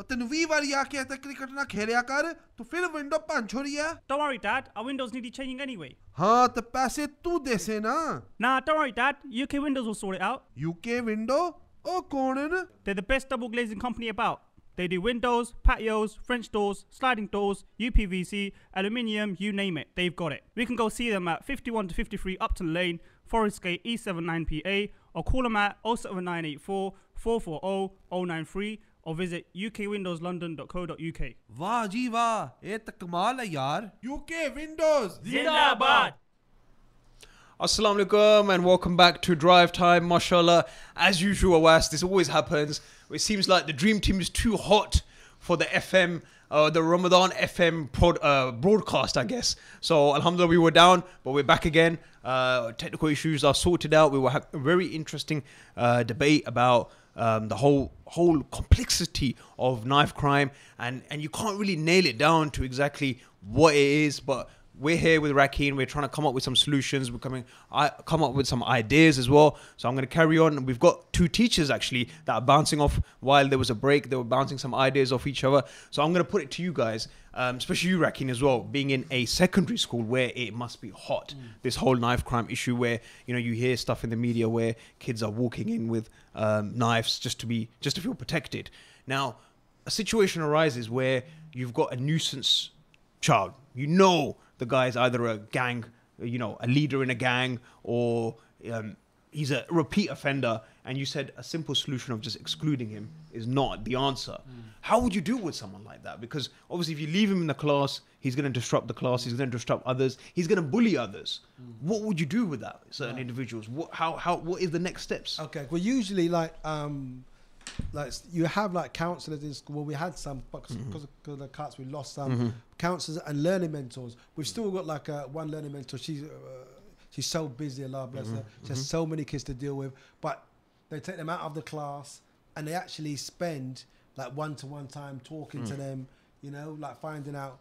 तेन 20 बारी आके आता क्रिकेट ना खेलिया कर तो फिर विंडो पंच हो रही है. Don't worry, Dad. Our windows needed changing anyway. हाँ तो पैसे तू दे से ना. Nah, don't worry, Dad. UK Windows will sort it out. UK window ओ कौन है ना? They're the best double glazing company about. They do windows, patios, French doors, sliding doors, UPVC, aluminium, you name it, they've got it. We can go see them at 51 to 53 Upton Lane, Forest Gate E79PA, or call them at 07984 440 093 or visit ukwindowslondon.co.uk. वाह जी वाह, ये तो कमाल है यार. UK Windows. Zindabad! Assalamu alaikum and welcome back to Drive Time. Mashallah, as usual, Awas, this always happens. It seems like the dream team is too hot for the FM, the Ramadan FM broadcast, I guess. So, alhamdulillah, we were down, but we're back again. Technical issues are sorted out. We will have a very interesting debate about the whole complexity of knife crime, and you can't really nail it down to exactly what it is, but we're here with Rakeen. We're trying to come up with some solutions. We're come up with some ideas as well. So I'm going to carry on. We've got two teachers actually that are bouncing off while there was a break. They were bouncing some ideas off each other. So I'm going to put it to you guys, especially you, Rakeen, as well, being in a secondary school where it must be hot. This whole knife crime issue where, you know, you hear stuff in the media where kids are walking in with knives just to feel protected. Now, a situation arises where you've got a nuisance child. You know, the guy's either a gang, you know, a leader in a gang, or he's a repeat offender, and you said a simple solution of just excluding him is not the answer. How would you deal with someone like that? Because obviously if you leave him in the class, he's going to disrupt the class, he's going to disrupt others, he's going to bully others. What would you do with that, certain individuals? What is the next steps? Okay, well, usually like you have like counsellors in school. Well, we had some, but because of the cuts, we lost some counsellors and learning mentors. We've still got like one learning mentor. She's so busy, Allah bless her. She has so many kids to deal with, but they take them out of the class and they actually spend like one-to-one time talking to them, you know, like finding out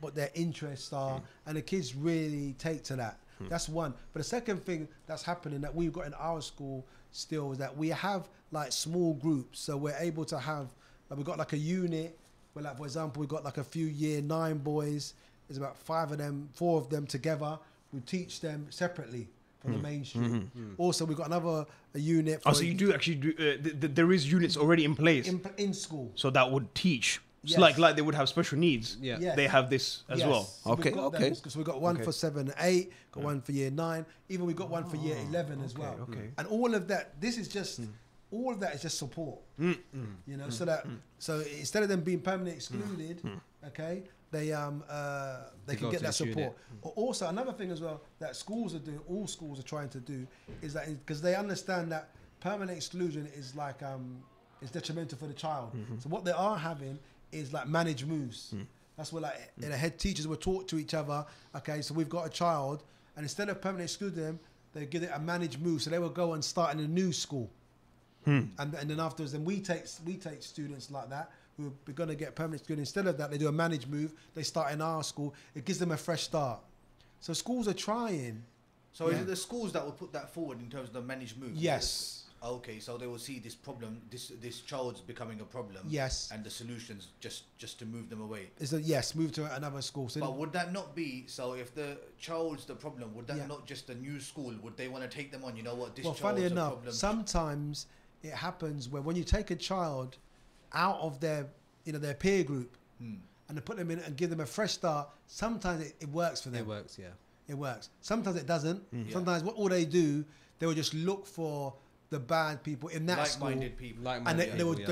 what their interests are, and the kids really take to that. That's one. But the second thing that's happening that we've got in our school still is that we have like small groups. So we're able to have, like, we've got like a unit where, like, for example, we've got like a few year 9 boys. There's about 4 of them together. We teach them separately from the mainstream. Also, we've got another unit. So you do actually do, there is units already in place in school. So that would teach. Yes. So like they would have special needs. Yeah. Yes. They have this as well. So Okay. So we've got one for 7 and 8, got one for year 9, even we've got one for year 11 as well. Okay. And all of that, this is just, all of that is just support. You know, so instead of them being permanently excluded, okay, they can get that support. Also, another thing as well that schools are doing, all schools are trying to do, is that because they understand that permanent exclusion is like is detrimental for the child. So what they are having is like managed moves. That's where like the head teachers will talk to each other. Okay, so we've got a child, and instead of permanently excluding them, they give it a managed move. So they will go and start in a new school, and then afterwards, then we take students like that who are going to get permanent excluded. Instead of that, they do a managed move. They start in our school. It gives them a fresh start. So schools are trying. So is it the schools that will put that forward in terms of the managed move? Yes. Okay, so they will see this problem, this child's becoming a problem. Yes. And the solutions just to move them away. Is that yes, move to another school. So but would that not be, so if the child's the problem, would that not just a new school? Would they want to take them on? You know what, this child's funny a enough, problem. sometimes it happens where when you take a child out of their, you know, their peer group and they put them in and give them a fresh start, sometimes it works for them. It works, yeah. It works. Sometimes it doesn't. Sometimes what all they do, they will just look for the bad people in that like-minded school, people, and they would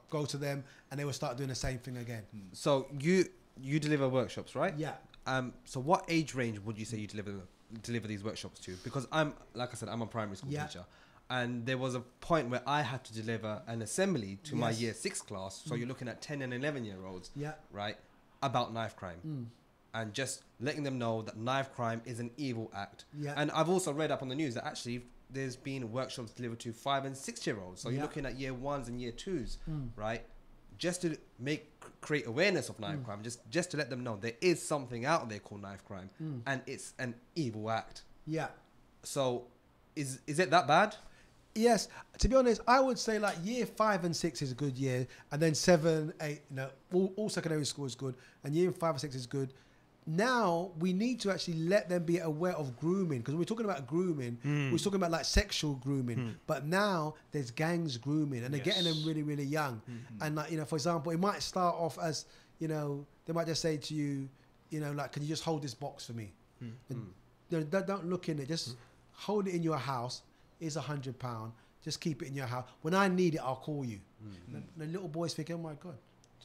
go to them, and they would start doing the same thing again. So you deliver workshops, right? Yeah. So what age range would you say you deliver these workshops to? Because I'm, like I said, I'm a primary school teacher, and there was a point where I had to deliver an assembly to my year 6 class. So you're looking at 10 and 11-year-olds, right, about knife crime. And just letting them know that knife crime is an evil act. And I've also read up on the news that actually there's been workshops delivered to 5 and 6-year-olds. So you're looking at year 1s and year 2s, right? Just to create awareness of knife crime, just to let them know there is something out there called knife crime, and it's an evil act. Yeah. So is it that bad? Yes, to be honest, I would say like year 5 and 6 is a good year, and then 7, 8, all secondary school is good, and year 5 and 6 is good. Now we need to actually let them be aware of grooming, because when we're talking about grooming, we're talking about like sexual grooming, but now there's gangs grooming, and they're getting them really, really young. And like, for example, it might start off as, they might just say to you, like, can you just hold this box for me? And, don't look in it, just hold it in your house. Is £100. Just keep it in your house. When I need it, I'll call you. The little boy's thinking, oh my God.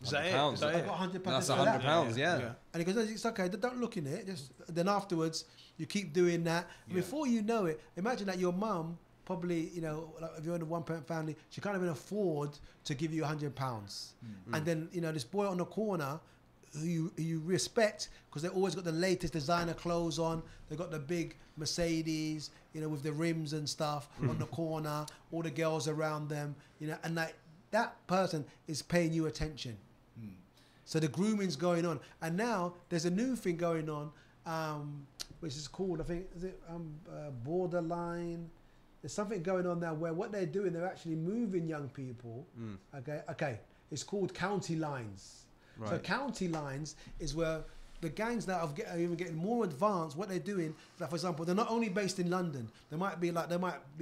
Is that £100. it? Is that I it? got £100. That's for that. £100. Yeah. And he goes, no, it's okay. Don't look in it. Then afterwards, you keep doing that. Before you know it, imagine that your mum probably, like if you're in a one-parent family, she can't even afford to give you £100. And then, this boy on the corner who you respect, because they always got the latest designer clothes on. They got the big Mercedes, with the rims and stuff on the corner, all the girls around them, and like that person is paying you attention. So the grooming's going on. And now there's a new thing going on, which is called, I think, is it borderline? There's something going on now where what they're doing, they're actually moving young people. Okay. It's called county lines. Right. So county lines is where the gangs that are even getting more advanced. What they're doing, like for example, they're not only based in London. They might be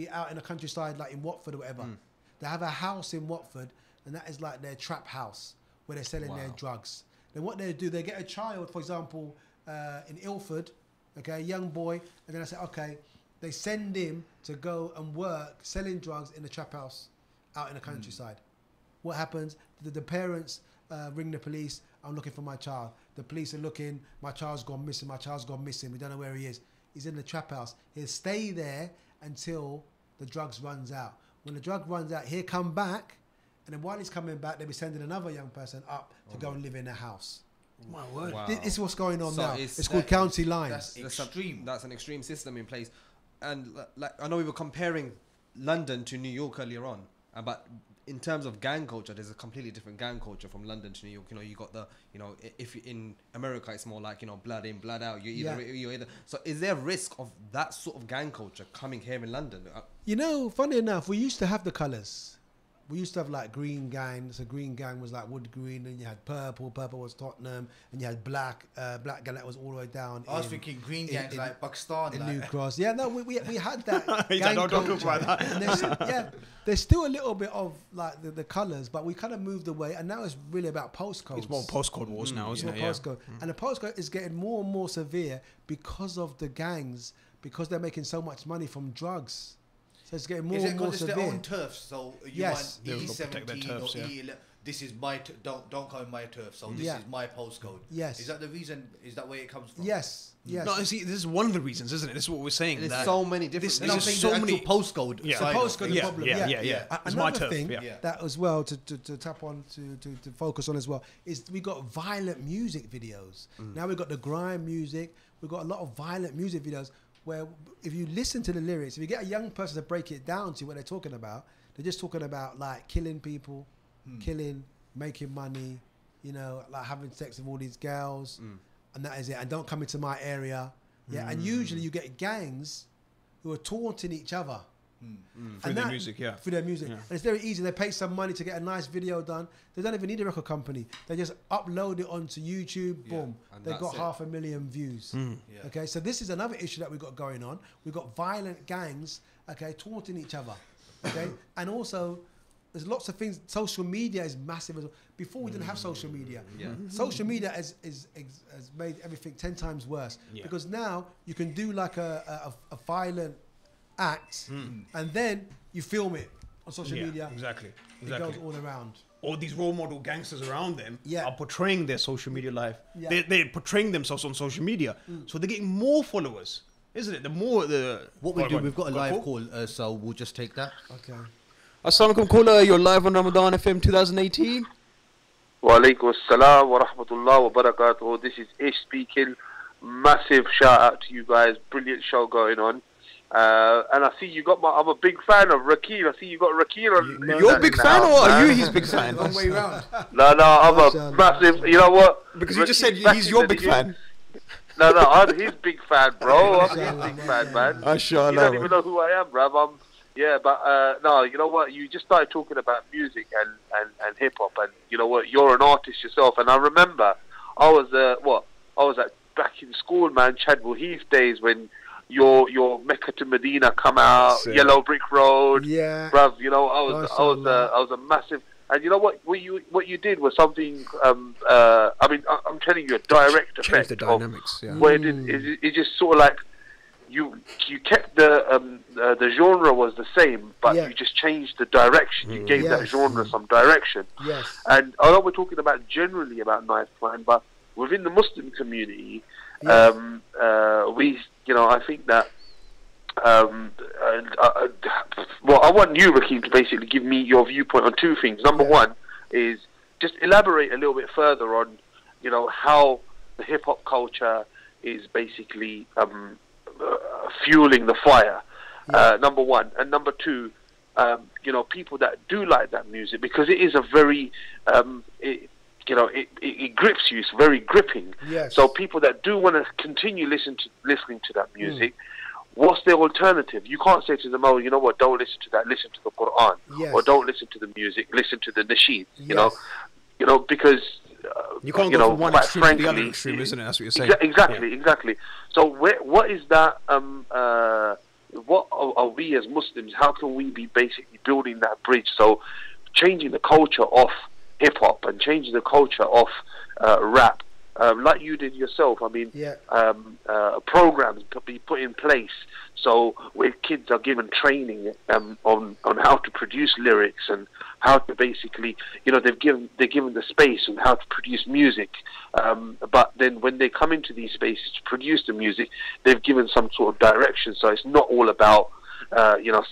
out in the countryside, like in Watford or whatever. They have a house in Watford, and that is like their trap house where they're selling their drugs. Then what they do, they get a child, for example, in Ilford, okay, a young boy, and then I say, okay, they send him to go and work selling drugs in the trap house out in the countryside. What happens? The parents ring the police. I'm looking for my child. The police are looking. My child's gone missing. We don't know where he is. He's in the trap house. He'll stay there until the drugs runs out. When the drug runs out, he'll come back, and then while he's coming back, they'll be sending another young person up to go and live in their house. My word. Wow. This is what's going on So now. it's It's called county lines. That's extreme. That's an extreme system in place. And like I know we were comparing London to New York earlier on, but in terms of gang culture, there's a completely different gang culture from London to New York. You got the, if you're in America, it's more like, blood in, blood out. You're either. So is there a risk of that sort of gang culture coming here in London? Funny enough, we used to have the colours. We used to have like green gang. So green gang was like wood green, and you had purple. Purple was Tottenham, and you had black. Black gang that was all the way down. I was thinking green gangs like Pakistan. In New Cross. Yeah, no, we had that. Gang don't talk culture. about that. And there's still a little bit of like the colours, but we kind of moved away, and now it's really about postcodes. It's more postcode wars now, isn't it? Yeah. Postcode. And the postcode is getting more and more severe because of the gangs, because they're making so much money from drugs. So it's getting more and more severe. Is it because it's their own turf? So you Yes. want They've got to protect their E17 or turfs, yeah. E11. This is my don't call it my turf. So this is my postcode. Yes. Is that the reason? Is that where it comes from? Yes. No, see, this is one of the reasons, isn't it? This is what we're saying. There's that so many different. No, I'm There's saying so the actual many postcode. Yeah. side The of postcode, it. the problem. Yeah. It's my Another turf. thing Yeah. that as well to tap on to focus on as well is we got violent music videos. Now we've got the grime music. We've got a lot of violent music videos where if you listen to the lyrics, if you get a young person to break it down to what they're talking about, they're just talking about like killing people, making money, like having sex with all these girls, and that is it. And don't come into my area. Yeah, and usually you get gangs who are taunting each other. Through their music, yeah. Through their music. Yeah. And it's very easy. They pay some money to get a nice video done. They don't even need a record company. They just upload it onto YouTube, boom. And They've got that's it. 500,000 views. Yeah. Okay, so this is another issue that we've got going on. We've got violent gangs, okay, taunting each other. Okay, and also there's lots of things. Social media is massive as well. Before we didn't have social media. Social media has made everything 10 times worse. Yeah. Because now you can do like a violent act and then you film it on social media. Exactly. It goes all around. All these role model gangsters around them Yeah. are portraying their social media life. Yeah. They're portraying themselves on social media. So they're getting more followers, isn't it? The more the... What we do, we've got a live call. call, so we'll just take that. Okay. Assalamu alaikum caller, you're live on Ramadan FM 2018. Wa alaikum assalam wa rahmatullah wa barakatuh. This is Ish speaking. Massive shout out to you guys. Brilliant show going on. And I see you got I'm a big fan of Rakeel. I see you got Rakeel on. You're a big fan or are you his big fan? Long way round. No, I'm Mashallah. a massive. You know what? Because you just said Rakeel's back he's in your the big game. fan. No, I'm his big fan, bro. I'm his Mashallah, big man. fan, man. Mashallah. You don't even know who I am, bruv. Yeah, but no, you know what? You just started talking about music and hip hop, and you know what? You're an artist yourself, and I remember I was at back in school, man, Chadwell Heath days when your Mecca to Medina come out, Yellow Brick Road, Yeah. bruv. You know, I was a massive. And you know what you did was something. I mean, I'm telling you, a direct effect. Change the dynamics. Yeah. What it did is it just sort of like. You kept the genre was the same, but Yeah. you just changed the direction. You gave that Yes. genre some direction. Yes. And although we're talking about generally about knife crime, but within the Muslim community, Yes. I think that. Well, I want you, Rakeem, to basically give me your viewpoint on two things. Number one is just elaborate a little bit further on, how the hip hop culture is basically fueling the fire. Number one, and number two, people that do like that music, because it is a very, it grips you. It's very gripping. Yes. So people that do want to continue listening to that music. What's their alternative? You can't say to them, "Oh, you know what? Don't listen to that. Listen to the Quran, Yes. or don't listen to the music. Listen to the nasheed." Yes. Because You can't go from one quite extreme to the other frankly, extreme, isn't it? That's what you're saying. Exactly. So what is that? What are we as Muslims? How can we be basically building that bridge? So changing the culture of hip hop and changing the culture of rap. Like you did yourself, I mean, programs to be put in place so where kids are given training on how to produce lyrics and how to basically, they're given the space on how to produce music. But then when they come into these spaces to produce the music, they've given some sort of direction. So it's not all about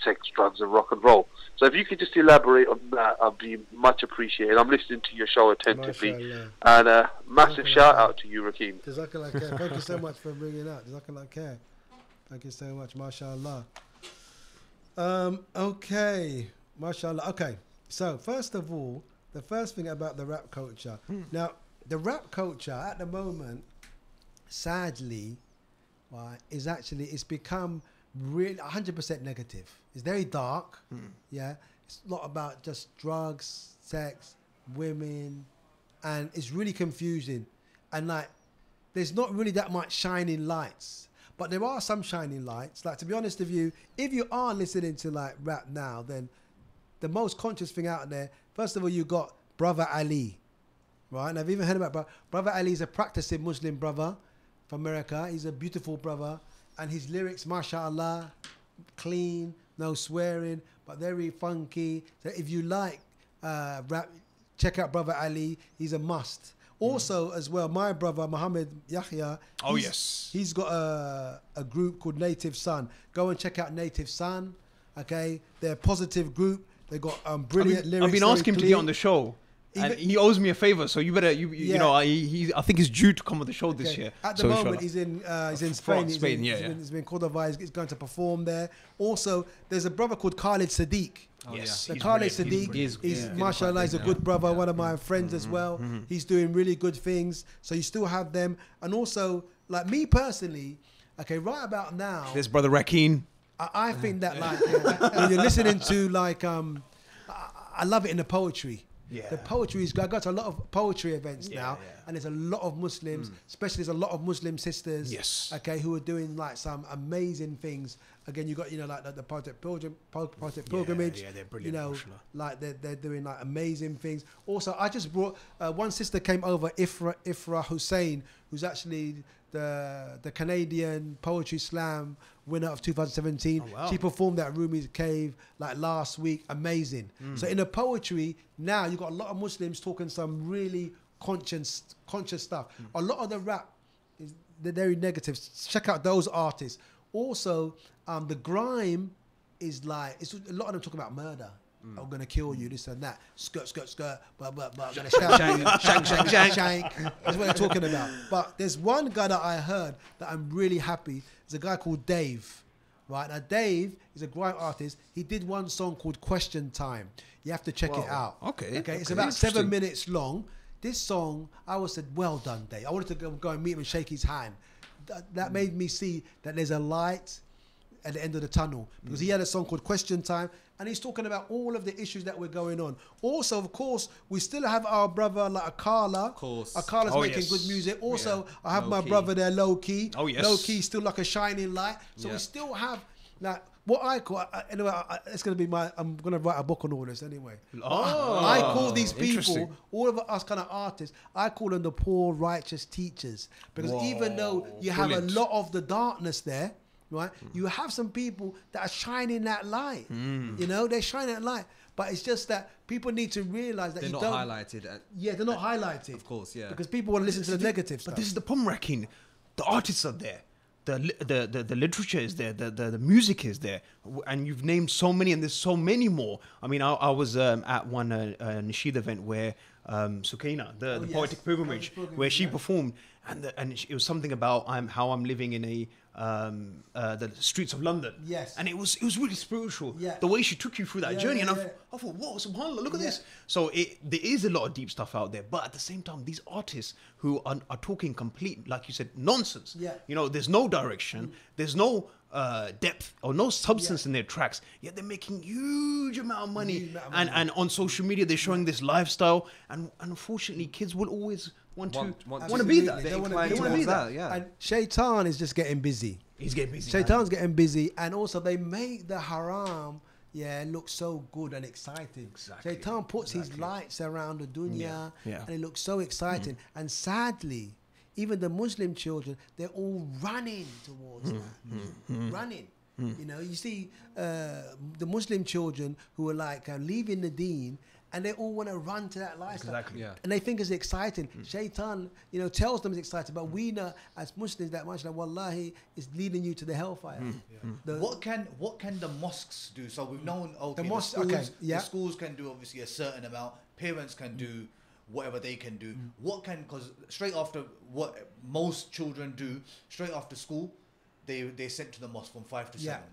sex, drugs, and rock and roll. So if you could just elaborate on that, I'd be much appreciated. I'm listening to your show attentively. MashaAllah. And massive shout out to you, Rakeem. Jazakallah khair. Thank you so much for bringing that. Jazakallah khair. Thank you so much. MashaAllah. Okay. MashaAllah. Okay. So first of all, the first thing about the rap culture. Now, the rap culture at the moment, sadly, it's become really 100% negative. It's very dark. Yeah, it's a lot about just drugs, sex, women, and it's really confusing. And there's not really that much shining lights, but there are some shining lights. Like, to be honest with you, if you are listening to rap now, then the most conscious thing out there, first of all, you got Brother Ali, right? And I've even heard about Brother Ali. Is a practicing Muslim brother from America. He's a beautiful brother. And his lyrics, mashallah, clean, no swearing, but very funky. So if you like rap, check out Brother Ali. He's a must. Also, as well, my brother, Muhammad Yahya. He's got a group called Native Son. Go and check out Native Son. Okay? They're a positive group. They got brilliant lyrics. I've been asking him to get on the show. And he owes me a favor, so you better, I think he's due to come on the show this year. At the moment, he's in Spain. He's been Cordoba. He's going to perform there. Also, there's a brother called Khalid Sadiq. Khalid Sadiq is mashallah, he's a good brother, one of my friends as well. He's doing really good things. So you still have them. And also, like me personally, okay, right about now, there's Brother Rakeen. I think that when you're listening to I love it in the poetry. Yeah. The poetry is. I go to a lot of poetry events now, and there's a lot of Muslims, especially there's a lot of Muslim sisters, okay, who are doing some amazing things. Again, you got the Poetic Pilgrimage. They're brilliant. They're doing amazing things. Also, I just brought one sister came over, Ifra Hussein, who's actually the Canadian Poetry Slam winner of 2017. Oh, wow. She performed at Rumi's Cave last week. Amazing. So in the poetry now, you've got a lot of Muslims talking some really conscious stuff. A lot of the rap is very negative. Check out those artists. Also, the grime is it's a lot of them talking about murder. I'm gonna kill you, this and that. Skirt, blah, blah, blah. I'm gonna shank. That's what they're talking about. But there's one guy that I heard that I'm really happy. There's a guy called Dave. Right? Now, Dave is a grime artist. He did one song called Question Time. You have to check it out. Okay. It's about 7 minutes long. This song, I said, well done, Dave. I wanted to go and meet him and shake his hand. That made me see that there's a light. at the end of the tunnel, because he had a song called Question Time, and he's talking about all of the issues that were going on. Also, of course, we still have our brother like Akala. Of course. Akala's Oh, making yes. good music. Also, I have Low my Key. brother there, Low Key. Oh, yes. Low Key still like a shining light. So Yeah. we still have like what I call. Anyway, it's gonna be I'm gonna write a book on all this anyway. Oh, I call these people, interesting. all of us kind of artists, I call them the poor righteous teachers. Because even though you have Brilliant. a lot of the darkness there, right, you have some people that are shining that light. You know, they're shining that light. But it's just that people need to realize that They're you not don't. highlighted. Yeah, they're not highlighted. Of course, yeah. Because people want to listen to the negative stuff. But this is the problem, Rakin. The artists are there. The literature is there. The music is there. And you've named so many, and there's so many more. I mean, I was at one Nasheed event where Sukaina, the yes. Poetic Pilgrimage, Poetic Pilgrimage, where she yeah. performed, and it was something about how I'm living in the streets of London. Yes. And it was really spiritual. Yeah. The way she took you through that Yeah, journey, yeah, and yeah. I thought, whoa, subhanAllah, look at Yeah. this. So there is a lot of deep stuff out there, but at the same time, these artists who are talking complete, like you said, nonsense. Yeah. You know, there's no direction, there's no depth or no substance in their tracks, yet they're making huge amount of money. Huge amount of money. And on social media, they're showing this lifestyle, and unfortunately, kids will always want to be that. They They're wanna inclined be towards that. that, yeah. And Shaitan is just getting busy. He's getting busy. Shaitan's getting busy, and also they make the haram, look so good and exciting. Exactly, Shaitan puts his lights around the dunya, Yeah. and it looks so exciting. And sadly, even the Muslim children, they're all running towards that, running. You know, you see the Muslim children who are like leaving the deen, and they all want to run to that lifestyle. Exactly. Yeah. And they think it's exciting. Shaitan, tells them it's exciting, but we know as Muslims that much that wallahi is leading you to the hellfire. The- What can the mosques do? So we've known The mosques, schools, okay, yeah. the schools can do obviously a certain amount. Parents can do whatever they can do. Because straight after what most children do, straight after school, they're sent to the mosque from 5 to Yeah. 7.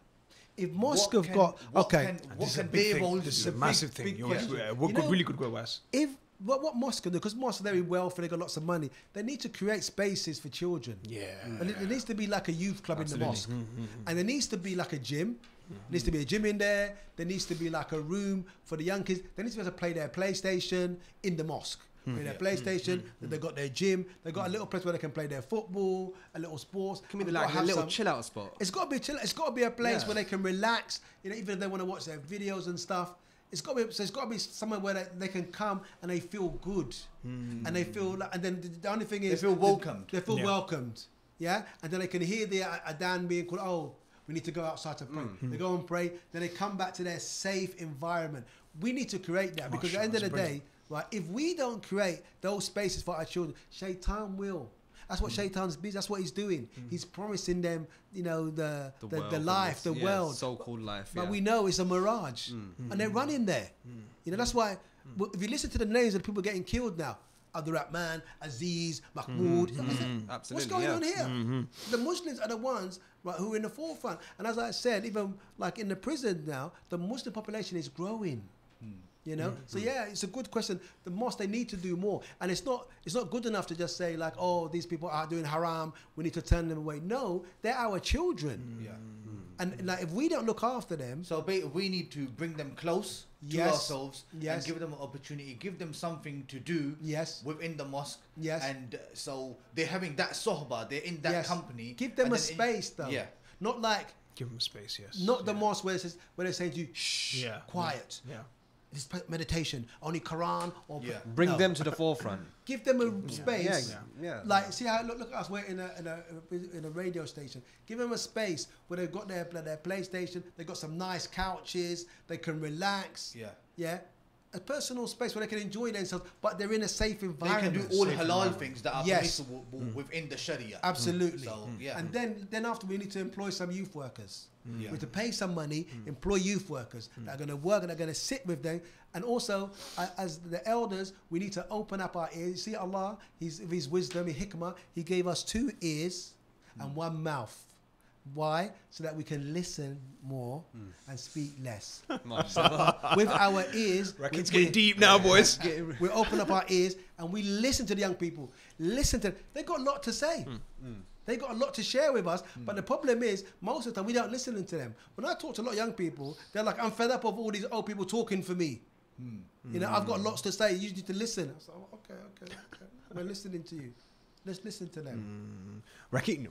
If mosque What have can- got what okay, can- And what this is a can big their thing. roles This is do? a massive thing. big You're question. good, You know- really good, Wes. if what mosque can do, because mosques are very wealthy, they got lots of money. They need to create spaces for children. Yeah. And there needs to be like a youth club in the mosque, and there needs to be like a gym. There needs to be a gym in there. There needs to be like a room for the young kids. They need to be able to play their PlayStation in the mosque. Play their PlayStation. Then they got their gym. They got a little place where they can play their football, a little sports. Can be And like gotta a have little some- chill out spot. It's got to be a chill. It's got to be a place Yeah. where they can relax. Even if they want to watch their videos and stuff. It's got to be. So it's got to be somewhere where they can come and they feel good, and they feel like. And then the only thing is feel welcomed. They feel Yeah. welcomed. Yeah, and then they can hear the adhan being called. Oh, we need to go outside to pray. They go and pray. Then they come back to their safe environment. We need to create that because at the end of the day, right? If we don't create those spaces for our children, Shaitan will. That's what Shaitan's busy. That's what he's doing. He's promising them, the world and life, this- the yeah, world. so-called life. But yeah. we know it's a mirage, and they're running there. That's why. Well, if you listen to the names of the people getting killed now, Abdul Rahman, Aziz, Mahmoud, what's Absolutely, going yeah. on here? The Muslims are the ones who are in the forefront. And as I said, even like in the prison now, the Muslim population is growing. So yeah, it's a good question. The mosque, they need to do more, and it's not good enough to just say like, oh, these people are doing haram, we need to turn them away. No, they're our children. Yeah. And like if we don't look after them, So we need to bring them close to Yes. ourselves Yes. and give them an opportunity, give them something to do Yes. within the mosque. Yes. And so they're having that sohbah, they're in that yes, company. give them and a then space though. Yeah. Not like Give them space, yes. not the mosque where they're saying to you, shh, Yeah. quiet. Yeah. This meditation, only Quran or Yeah. Bring No. them to the forefront. Give them a space. Yeah. Like, see how look at us. We're in a radio station. Give them a space where they've got their PlayStation. They've got some nice couches. They can relax. Yeah. Yeah. A personal space where they can enjoy themselves, but they're in a safe They can environment. do all halal things that are Yes. permissible within the Sharia. Absolutely. So, yeah. And then after we need to employ some youth workers. Yeah. We need to pay some money, employ youth workers that are going to work and are going to sit with them. And also, as the elders, we need to open up our ears. See, Allah, with His wisdom, His hikmah, He gave us 2 ears and 1 mouth. Why? So that we can listen more and speak less. Mashallah. With our ears, It's getting deep now, boys. we open up our ears and we listen to the young people. Listen to they got a lot to say. They got a lot to share with us. But the problem is, most of the time we don't listen to them. When I talk to a lot of young people, they're like, I'm fed up of all these old people talking for me. You know, I've got lots to say. You need to listen. I was like, okay. We're listening to you. Let's listen to them. Rakeem,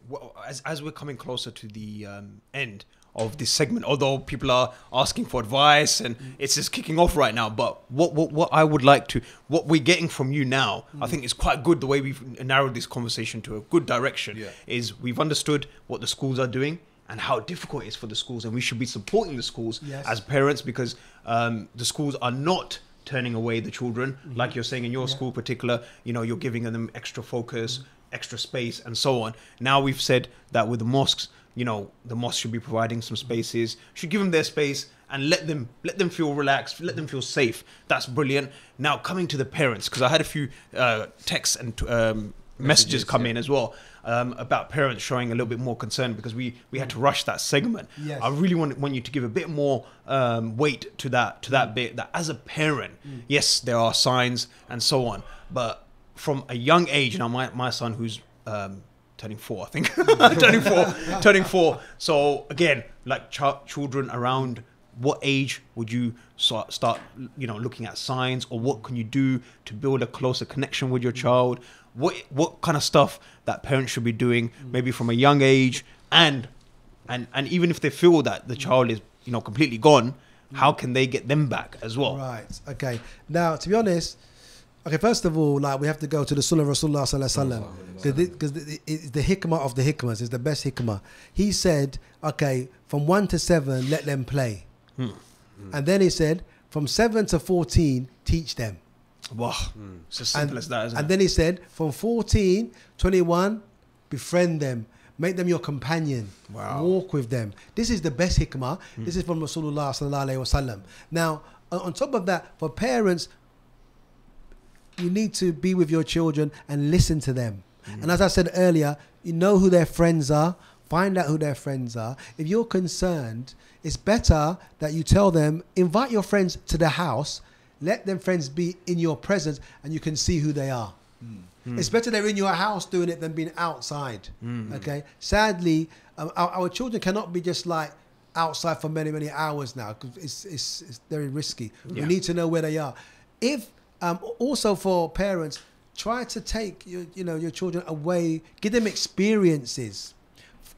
as we're coming closer to the end of this segment, although people are asking for advice and it's just kicking off right now, but what I would like to, what we're getting from you now, I think is quite good. The way we've narrowed this conversation to a good direction is we've understood what the schools are doing and how difficult it is for the schools, and we should be supporting the schools as parents, because the schools are not turning away the children, like you're saying in your school particular, you know, you're giving them extra focus, extra space and so on. Now we've said that with the mosques, you know, the mosque should be providing some spaces, should give them their space and let them feel relaxed, let them feel safe. That's brilliant. Now coming to the parents, because I had a few texts and messages come in as well about parents showing a little bit more concern, because we had to rush that segment. I really want you to give a bit more weight to that bit, that as a parent, yes, there are signs and so on, but from a young age, now my son who's turning 4, I think, turning four. So again, like children around what age would you start, you know, looking at signs, or what can you do to build a closer connection with your child? What kind of stuff that parents should be doing, maybe from a young age, and even if they feel that the child is, you know, completely gone, how can they get them back as well? Right. Okay. Now, to be honest, first of all, like, we have to go to the Sunnah of Rasulullah sallallahu alaihi wasallam, because the hikmah of the hikmahs is the best hikmah. He said, okay, from 1 to 7, let them play, and then he said, from 7 to 14, teach them. Wow, it's as simple as that, isn't it? And then he said, from 14, 21, befriend them, make them your companion, walk with them. This is the best hikmah. This is from Rasulullah sallallahu alaihi wasallam. Now, on top of that, for parents, you need to be with your children and listen to them. And as I said earlier, you know who their friends are. Find out who their friends are. If you're concerned, it's better that you tell them, invite your friends to the house, let them friends be in your presence, and you can see who they are. It's better they're in your house doing it than being outside. Okay. Sadly, our children cannot be just like outside for many, many hours now, because it's very risky. We need to know where they are. If also for parents, try to take your children away, give them experiences,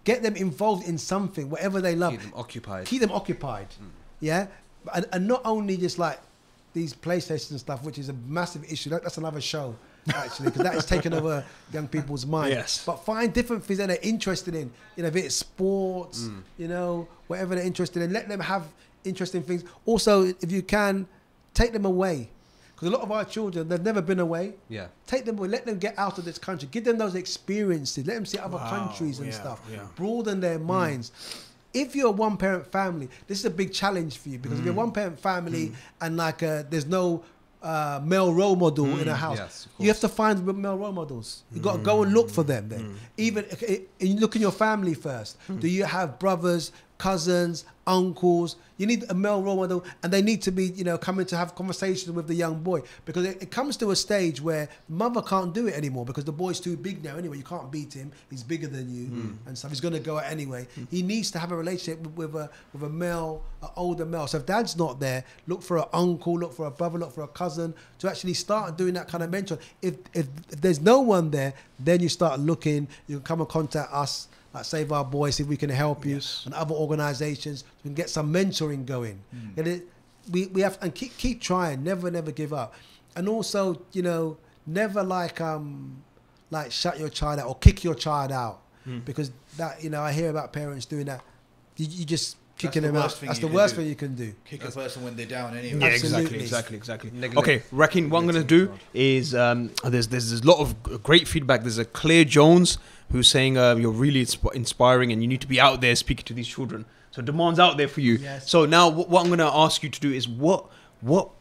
get them involved in something, whatever they love. Keep them occupied. Yeah, and not only just like these PlayStation stuff, which is a massive issue. That's another show, actually, because that is taking over young people's mind. Yes. But find different things that they're interested in. You know, if it's sports, you know, whatever they're interested in, let them have interesting things. Also, if you can, take them away. Because a lot of our children, they've never been away. Yeah. Take them away. Let them get out of this country. Give them those experiences. Let them see other countries and stuff. Yeah. Broaden their minds. If you're a one-parent family, this is a big challenge for you, because if you're a one-parent family and like there's no male role model in a house, you have to find male role models. You got to go and look for them. Then, even you look in your family first. Do you have brothers, cousins, uncles? You need a male role model, and they need to be, you know, coming to have conversations with the young boy, because it comes to a stage where mother can't do it anymore because the boy's too big now. Anyway, you can't beat him; he's bigger than you, and stuff. He's going to go out anyway. He needs to have a relationship with a male, an older male. So if dad's not there, look for an uncle, look for a brother, look for a cousin to actually start doing that kind of mentor. If there's no one there, then you start looking. You can come and contact us, like Save Our Boys, if we can help you, and other organisations, we can get some mentoring going. And we have, and keep trying, never give up. And also, you know, never like shut your child out or kick your child out, because that, you know, I hear about parents doing that. You just kicking them out. That's the worst thing you can do. Kick a person when they're down anyway. Yeah, exactly. Okay, Rakeem, what I'm going to do is there's a lot of great feedback. There's a Claire Jones who's saying you're really inspiring and you need to be out there speaking to these children. So demand's out there for you. Yes. So now what I'm going to ask you to do is what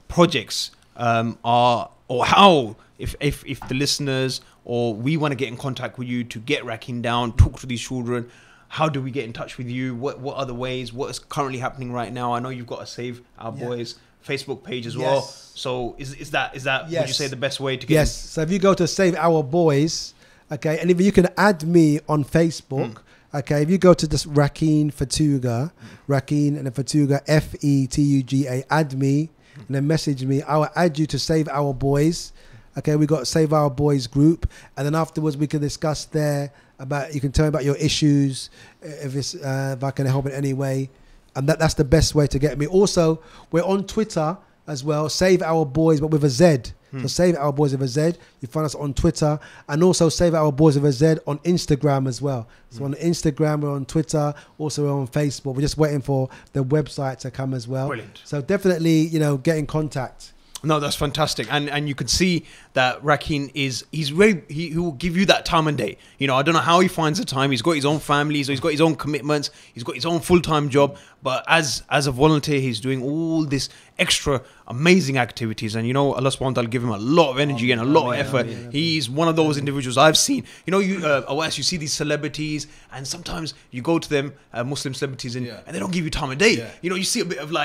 projects are, or how, if the listeners or we want to get in contact with you to get Rakeem down, talk to these children, how do we get in touch with you? What other ways? What is currently happening right now? I know you've got a Save Our Boys Facebook page as well. Yes. So is that would you Yes. say the best way to get? Yes. So if you go to Save Our Boys, okay, and if you can add me on Facebook, okay, if you go to this Rakeen Fatuga, Rakeen and then Fatuga, Fetuga, add me and then message me. I will add you to Save Our Boys. Okay, we got Save Our Boys group, and then afterwards we can discuss there about. You can tell me about your issues, if I can help in any way, and that's the best way to get me. Also, we're on Twitter as well. Save Our Boys, but with a Z. So Save Our Boys with a Z. You find us on Twitter, and also Save Our Boys with a Z on Instagram as well. So on Instagram, we're on Twitter, also we're on Facebook. We're just waiting for the website to come as well. Brilliant. So definitely, get in contact. No, that's fantastic, and you can see that Rakeen he will give you that time and day. I don't know how he finds the time. He's got his own family, so he's got his own commitments. He's got his own full-time job, but as a volunteer, he's doing all this extra amazing activities, and Allah subhanahu wa ta'ala give him a lot of energy and a lot of effort. He's one of those individuals I've seen. You see these celebrities, and sometimes you go to them, Muslim celebrities, and they don't give you time of day. You see a bit of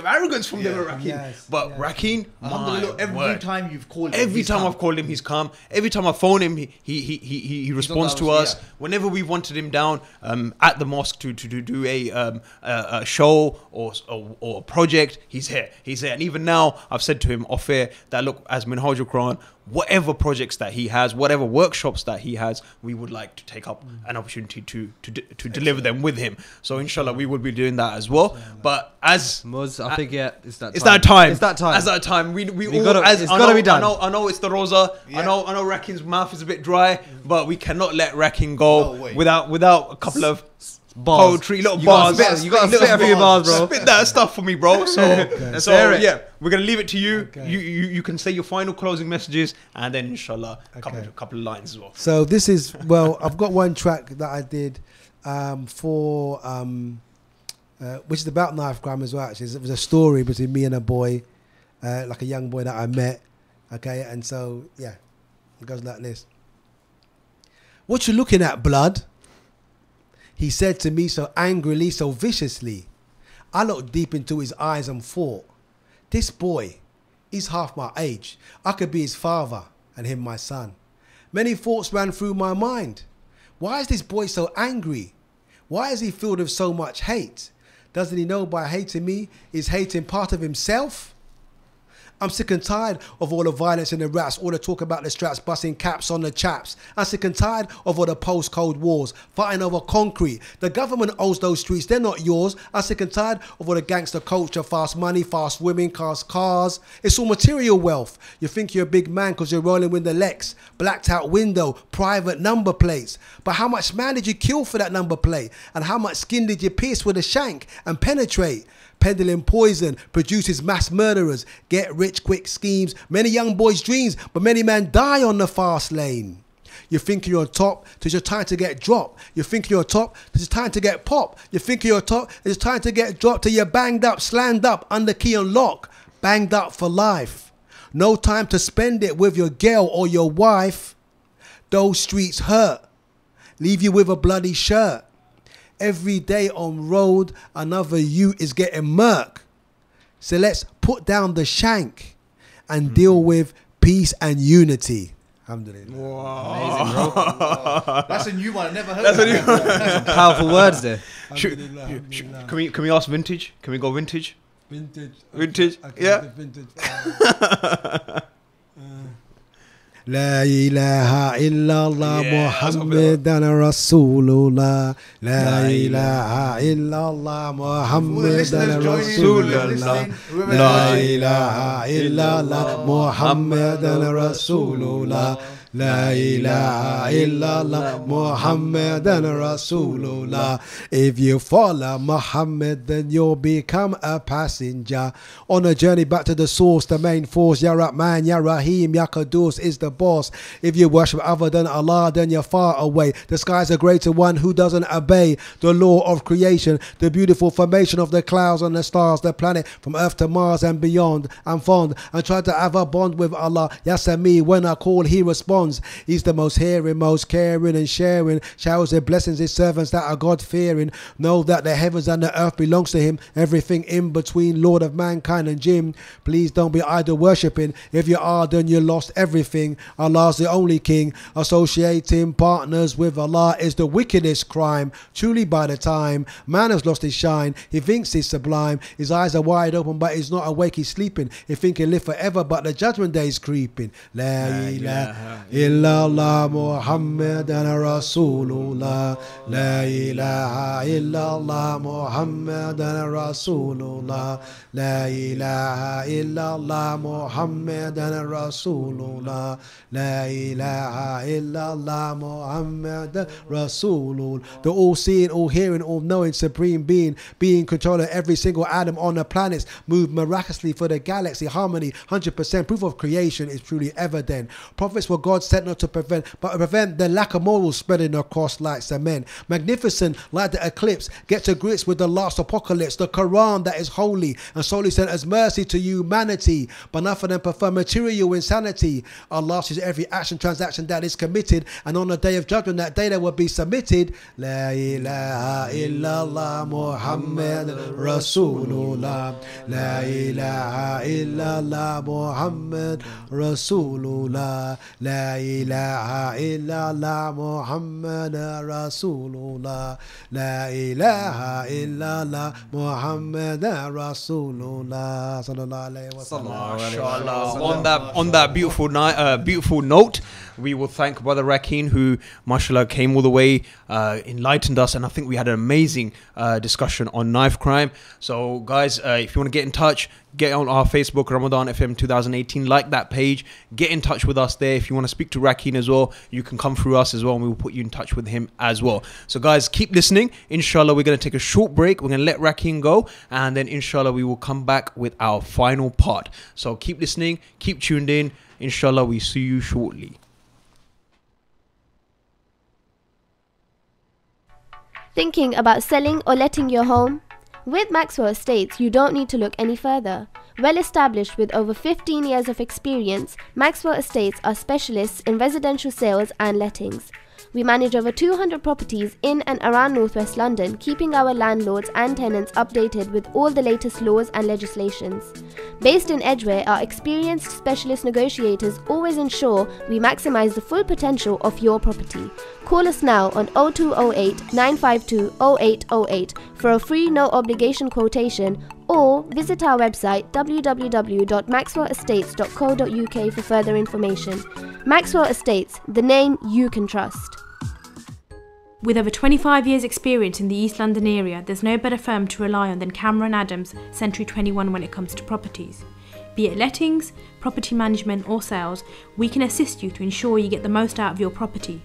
arrogance from them, Rakeen. Yes, But yes. Rakeen, Alhamdulillah, every time you've called him, every he's time come. I've called him, he's come. Every time I phone him, he responds to obviously, us. Whenever we wanted him down at the mosque to do a show or a project, he's here. And even now, I've said to him off air that look, as Minhaj al-Quran, whatever projects that he has, whatever workshops that he has, we would like to take up an opportunity to deliver them with him. So inshallah, we will be doing that as well. But as Muz, I think it's that time. It's that time. It's that time. It's that time. We all, gotta- as it's I gotta know, be done. I know it's the Rosa. Yeah. I know Rakeen's mouth is a bit dry, but we cannot let Rakeen go No way. without a couple of Bars. poetry, little You bars. gotta spit- you gotta spit a few bars, bro. Spit that stuff for me, bro. So Let's hear it. yeah, we're gonna leave it to you. Okay. You can say your final closing messages, and then inshallah, a Okay. couple of lines as well. So this is, I've got one track that I did for, which is about knife crime as well, actually. It was a story between me and a boy, like a young boy that I met. Okay, and so, yeah, it goes like this. What you looking at, blood? He said to me so angrily, so viciously. I looked deep into his eyes and thought, this boy, he's half my age. I could be his father and him my son. Many thoughts ran through my mind. Why is this boy so angry? Why is he filled with so much hate? Doesn't he know by hating me, he's hating part of himself? I'm sick and tired of all the violence in the raps, all the talk about the straps, busting caps on the chaps. I'm sick and tired of all the post-Cold Wars, fighting over concrete. The government owns those streets, they're not yours. I'm sick and tired of all the gangster culture, fast money, fast women, cars. It's all material wealth. You think you're a big man because you're rolling with the Lex, blacked out window, private number plates. But how much man did you kill for that number plate? And how much skin did you pierce with a shank and penetrate? Peddling poison produces mass murderers, get rich quick schemes, many young boys' dreams, but many men die on the fast lane. You think you're on top, it's your time to get dropped. You think you're on top, it's time to get popped. You think you're on top, it's time to get dropped till you're banged up, slammed up, under key and lock, banged up for life. No time to spend it with your girl or your wife. Those streets hurt, leave you with a bloody shirt. Every day on road, another you is getting murk. So let's put down the shank and deal with peace and unity. Alhamdulillah. Amazing, bro. That's a new one. I never heard of that. Powerful words there. Alhamdulillah, alhamdulillah. Can we ask vintage? Can we go vintage? Vintage. Vintage, Okay, yeah. the vintage. La ilaha illallah Yeah, Muhammadan Rasulullah. La ilaha illallah Muhammadan Rasulullah. La ilaha illallah Muhammadan Rasulullah. La ilaha illallah Muhammadan Rasulullah. If you follow Muhammad, then you'll become a passenger on a journey back to the source, the main force. Ya Rahman, Ya Rahim, Ya Qudus is the boss. If you worship other than Allah, then you're far away. The sky's a greater one who doesn't obey the law of creation, the beautiful formation of the clouds and the stars, the planet from Earth to Mars and beyond. I'm fond and try to have a bond with Allah. Yasami, when I call, he responds. He's the most hearing, most caring and sharing. Showers and blessings his servants that are God-fearing. Know that the heavens and the earth belongs to him. Everything in between, Lord of mankind and jinn. Please don't be idol worshipping. If you are, then you lost everything. Allah's the only king. Associating partners with Allah is the wickedest crime. Truly by the time man has lost his shine, he thinks he's sublime. His eyes are wide open but he's not awake, he's sleeping. He think he'll live forever but the judgment day is creeping. La ilaha illallah Muhammadan Rasulullah. La ilaha illallah Muhammadan Rasulullah. La ilaha illallah Muhammadan Rasulullah. La ilaha illallah Muhammadan Rasulullah. The all-seeing, all-hearing, all-knowing supreme being controlling every single atom on the planets, move miraculously for the galaxy, harmony 100%. Proof of creation is truly evident. Prophets were God sent not to prevent, but to prevent the lack of morals spreading across like cement. Magnificent like the eclipse, get to grips with the last apocalypse. The Quran that is holy and solely sent as mercy to humanity, but none of them prefer material insanity. Allah sees every action, transaction that is committed, and on the day of judgment, that day that will be submitted. La ilaha illallah Muhammad Rasulullah. La ilaha illallah Muhammad Rasulullah. La ilaha illallah Muhammad Rasulullah. La ilaha illallah Muhammad Rasulullah. Sallallahu alayhi wa sallam. Mashallah. On that beautiful note, we will thank Brother Rakeen, who, mashallah, came all the way, enlightened us, and I think we had an amazing discussion on knife crime. So, guys, if you want to get in touch, get on our Facebook, Ramadan FM 2018, like that page, get in touch with us there. If you want to speak to Rakeen as well, you can come through us as well, and we will put you in touch with him as well. So, guys, keep listening. Inshallah, we're going to take a short break. We're going to let Rakeen go, and then, inshallah, we will come back with our final part. So, keep listening, keep tuned in. Inshallah, we see you shortly. Thinking about selling or letting your home? With Maxwell Estates, you don't need to look any further. Well established with over 15 years of experience, Maxwell Estates are specialists in residential sales and lettings. We manage over 200 properties in and around Northwest London, keeping our landlords and tenants updated with all the latest laws and legislations. Based in Edgware, our experienced specialist negotiators always ensure we maximise the full potential of your property. Call us now on 0208 952 0808 for a free no obligation quotation, or visit our website www.maxwellestates.co.uk for further information. Maxwell Estates, the name you can trust. With over 25 years experience in the East London area, there's no better firm to rely on than Cameron Adams Century 21 when it comes to properties. Be it lettings, property management or sales, we can assist you to ensure you get the most out of your property.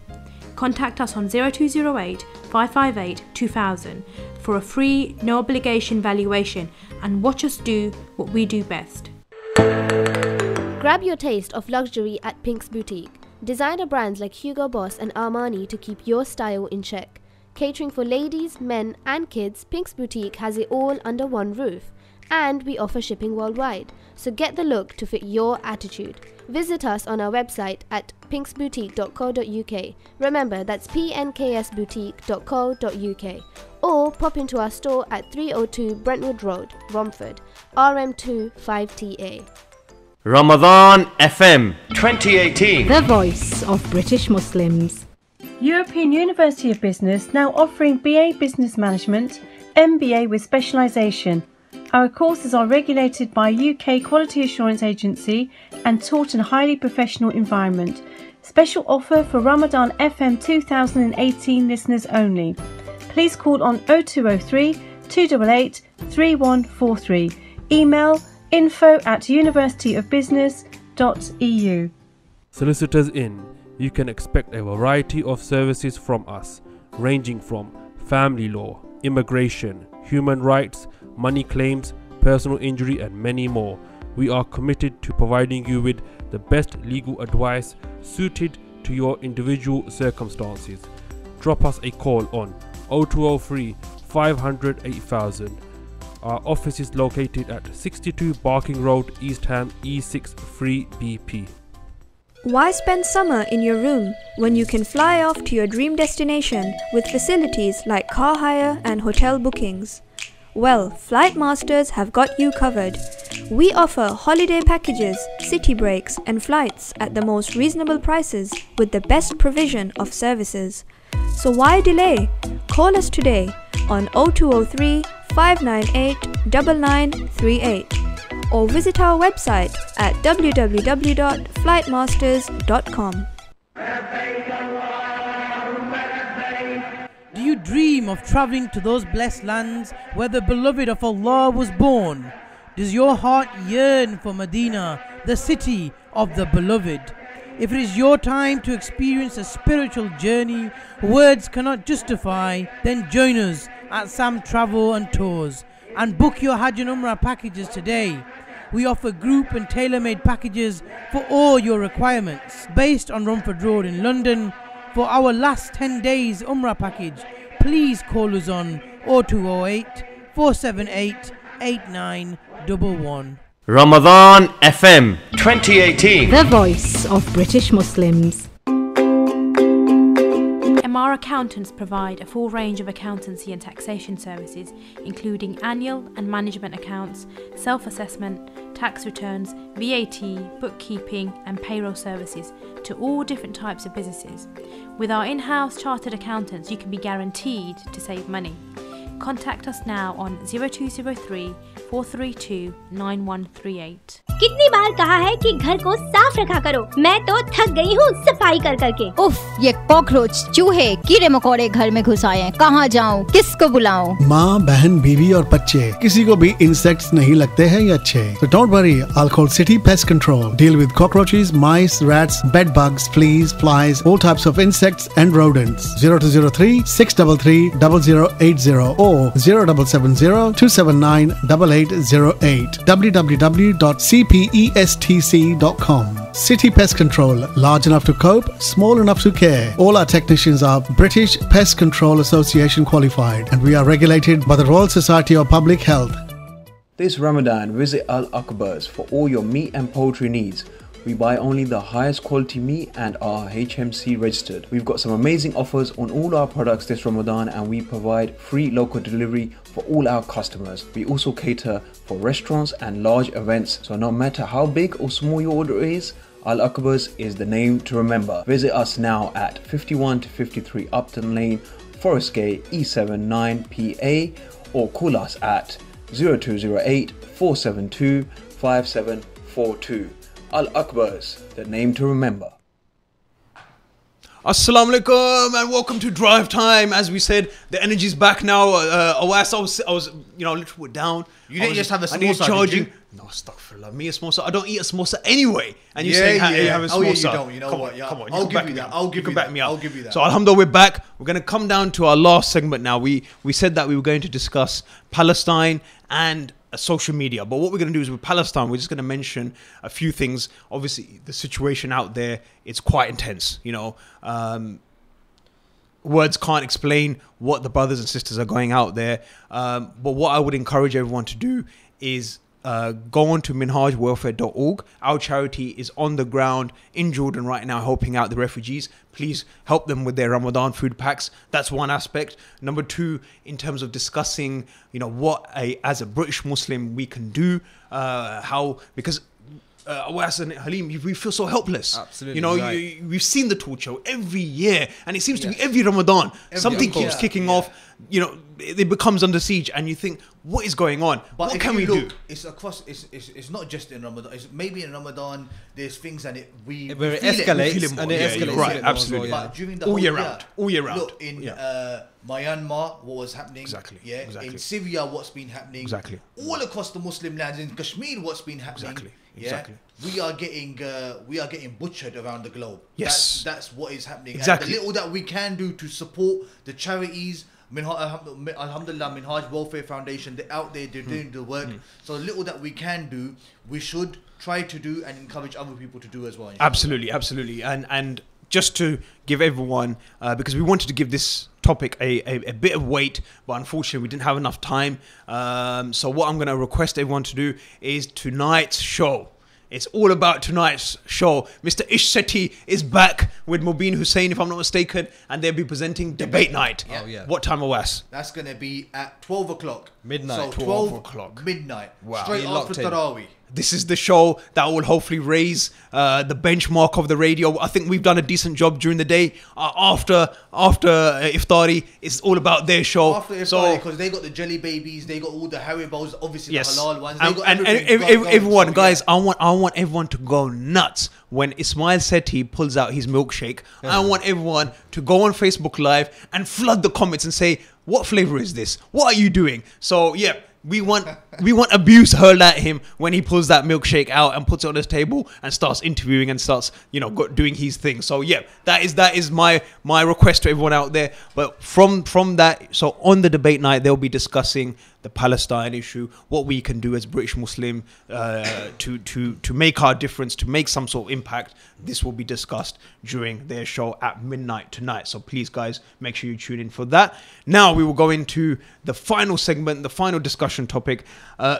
Contact us on 0208 558 2000 for a free, no obligation valuation and watch us do what we do best. Grab your taste of luxury at Pink's Boutique. Designer brands like Hugo Boss and Armani to keep your style in check. Catering for ladies, men and kids, Pink's Boutique has it all under one roof. And we offer shipping worldwide. So get the look to fit your attitude. Visit us on our website at pinksboutique.co.uk. Remember, that's pnksboutique.co.uk. Or pop into our store at 302 Brentwood Road, Romford, RM2 5TA. Ramadan FM 2018. The voice of British Muslims. European University of Business now offering BA Business Management, MBA with specialisation. Our courses are regulated by UK Quality Assurance Agency and taught in a highly professional environment. Special offer for Ramadan FM 2018 listeners only. Please call on 0203 288 3143. Email info@universityofbusiness.eu. Solicitors in. You can expect a variety of services from us, ranging from family law, immigration, human rights, money claims, personal injury and many more. We are committed to providing you with the best legal advice suited to your individual circumstances. Drop us a call on 0203 500 8000. Our office is located at 62 Barking Road, East Ham, E6 3BP. Why spend summer in your room when you can fly off to your dream destination with facilities like car hire and hotel bookings? Well, Flight Masters have got you covered. We offer holiday packages, city breaks and flights at the most reasonable prices with the best provision of services. So why delay? Call us today on 0203 598 9938 or visit our website at www.flightmasters.com. Do you dream of travelling to those blessed lands where the beloved of Allah was born? Does your heart yearn for Medina, the city of the beloved? If it is your time to experience a spiritual journey words cannot justify, then join us at Sam Travel and Tours and book your Hajj and Umrah packages today. We offer group and tailor-made packages for all your requirements. Based on Romford Road in London, for our last 10 days Umrah package, please call us on 0208 478 8911. Ramadan FM 2018. The voice of British Muslims. MR Accountants provide a full range of accountancy and taxation services, including annual and management accounts, self-assessment, tax returns, VAT, bookkeeping and payroll services to all different types of businesses. With our in-house chartered accountants, you can be guaranteed to save money. Contact us now on 0203 432 9138. कितनी बार कहा है कि घर को साफ रखा करो, मैं तो थक गई हूँ सफाई कर करके। उफ, ये कॉकरोच, चूहे, कीड़े मकोड़े घर में घुस आए हैं। कहाँ जाऊँ, किसको बुलाऊं? माँ, बहन, बीवी और बच्चे, किसी को भी इंसेक्ट्स नहीं लगते हैं ये अच्छे। So don't worry, I'll call City Pest Control. Deal with cockroaches, mice, rats, bed bugs, fleas, flies, all types of insects and rodents. 0203 633 0080 or 0770 279 8808. www.cpestc.com. City Pest Control, large enough to cope, small enough to care. All our technicians are British Pest Control Association qualified and we are regulated by the Royal Society of Public Health. This Ramadan, visit Al Akbar's for all your meat and poultry needs. We buy only the highest quality meat and are HMC registered. We've got some amazing offers on all our products this Ramadan and we provide free local delivery for all our customers. We also cater for restaurants and large events, so no matter how big or small your order is, Al Akbar's is the name to remember. Visit us now at 51 to 53 Upton Lane, Forest Gate, E7 9PA or call us at 0208 472 5742. Al Akbar's, the name to remember. Assalamu alaikum and welcome to Drive Time. As we said, the energy's back now. I was a little down. You didn't just have a I needed samosa, charging. did you? No, astaghfirullah. Me a samosa. I don't eat a samosa anyway. And you're Yeah, saying, yeah. hey, you have a samosa. Oh, yeah, you don't. You know come what? On, Yeah. come on. I'll can give back you me that. up. I'll You give can you back that. me up. I'll give you that. So alhamdulillah, we're back. We're going to come down to our last segment now. We said that we were going to discuss Palestine and social media, but what we're going to do is with Palestine, we're just going to mention a few things. Obviously, the situation out there, it's quite intense. Words can't explain what the brothers and sisters are going out there. But what I would encourage everyone to do is go on to minhajwelfare.org. Our charity is on the ground in Jordan right now helping out the refugees. Please help them with their Ramadan food packs. That's one aspect. Number two, in terms of discussing, what as a British Muslim we can do, because Awas and Halim, we feel so helpless. Absolutely. Right. We've seen the torture every year, and it seems to be every Ramadan. Something keeps kicking off. It becomes under siege, and you think, what is going on? But what if can you we look, do? It's across. It's not just in Ramadan. It's maybe in Ramadan. There's things and we Where it feel escalates, we feel it and more. it escalates. Right, absolutely. But during the all whole year round. Look in Myanmar, what was happening? Exactly. Yeah. Exactly. In Syria, what's been happening? Exactly. All across the Muslim lands, in Kashmir, what's been happening? Exactly. Yeah? Exactly. We are getting butchered around the globe. Yes. That's what is happening. Exactly. And the little that we can do to support the charities, Alhamdulillah, Minhaj Welfare Foundation, they're out there, they're doing the work. So the little that we can do, we should try to do and encourage other people to do as well. Absolutely, absolutely. And just to give everyone, because we wanted to give this topic a bit of weight, but unfortunately we didn't have enough time. So what I'm going to request everyone to do is tonight's show. It's all about tonight's show. Mr. Ish Sethi is back with Mubin Hussain, if I'm not mistaken, and they'll be presenting Debate Night. Yeah. Oh, yeah. What time, Awas? That's going to be at 12 o'clock. Midnight. So 12 o'clock. Midnight. Wow. Straight after Taraweeh. This is the show that will hopefully raise the benchmark of the radio. I think we've done a decent job during the day. After Iftari, it's all about their show. After Iftari, because they got the jelly babies, they got all the Haribos, obviously yes. the halal ones. And, They got and everything everyone, so, guys, I want everyone to go nuts when Ismail Sethi pulls out his milkshake. I want everyone to go on Facebook Live and flood the comments and say, what flavor is this? What are you doing? So, yeah. We want abuse hurled at him when he pulls that milkshake out and puts it on his table and starts interviewing and starts, doing his thing. So yeah, that is my request to everyone out there. But from that, so on the debate night, they'll be discussing the Palestine issue, what we can do as British Muslim to make our difference, to make some sort of impact. This will be discussed during their show at midnight tonight. So please, guys, make sure you tune in for that. Now we will go into the final segment, the final discussion topic,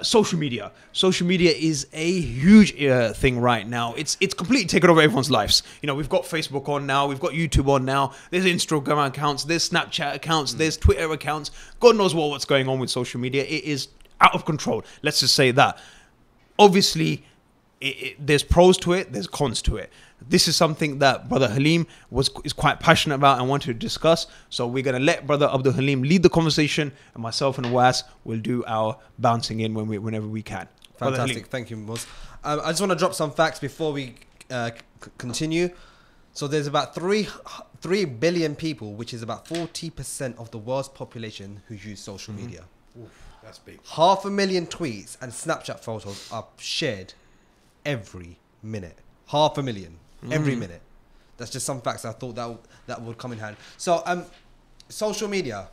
social media. Social media is a huge thing right now. It's completely taken over everyone's lives. We've got Facebook on now, we've got YouTube on now, there's Instagram accounts, there's Snapchat accounts, there's Twitter accounts. God knows what's going on with social media. It is out of control. Let's just say that. Obviously, there's pros to it, there's cons to it. This is something that Brother Halim is quite passionate about and wanted to discuss. So we're going to let Brother Abdul Halim lead the conversation, and myself and Awas will do our bouncing in whenever we can. Fantastic. Thank you, Mus. I just want to drop some facts before we continue. So there's about 3 billion people, which is about 40% of the world's population, who use social media. Oof, that's big. 500,000 tweets and Snapchat photos are shared every minute. 500,000 every minute. That's just some facts I thought that would come in hand. So social media,